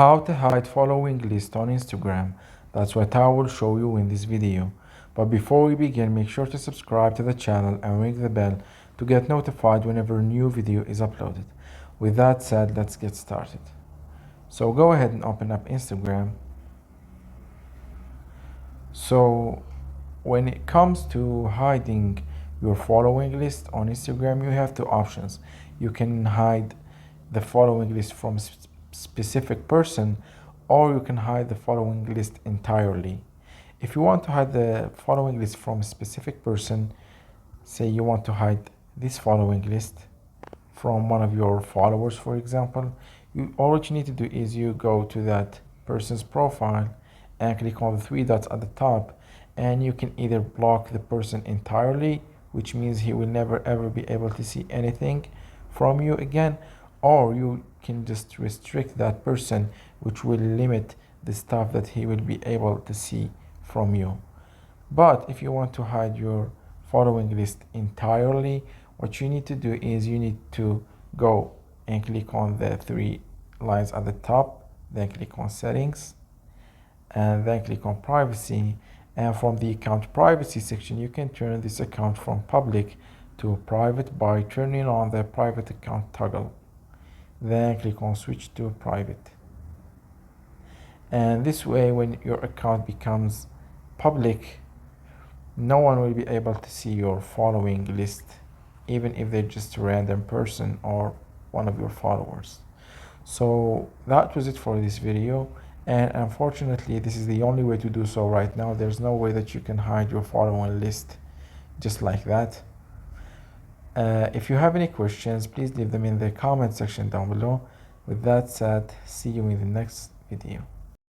How to hide following list on Instagram. That's what I will show you in this video. But before we begin, make sure to subscribe to the channel and ring the bell to get notified whenever a new video is uploaded. With that said, let's get started. So go ahead and open up Instagram. So when it comes to hiding your following list on Instagram, you have two options. You can hide the following list from a specific person, or you can hide the following list entirely. If you want to hide the following list from a specific person, say you want to hide this following list from one of your followers, for example, all what you need to do is you go to that person's profile and click on the three dots at the top, and you can either block the person entirely, which means he will never ever be able to see anything from you again, or you can just restrict that person, which will limit the stuff that he will be able to see from you. But if you want to hide your following list entirely, what you need to do is you need to go and click on the three lines at the top, then click on settings, and then click on privacy. And from the account privacy section, you can turn this account from public to private by turning on the private account toggle. Then click on switch to private. And this way, when your account becomes public, no one will be able to see your following list, even if they're just a random person or one of your followers. So that was it for this video, and unfortunately this is the only way to do so right now. There's no way that you can hide your following list just like that. If you have any questions, please leave them in the comment section down below. With that said, see you in the next video.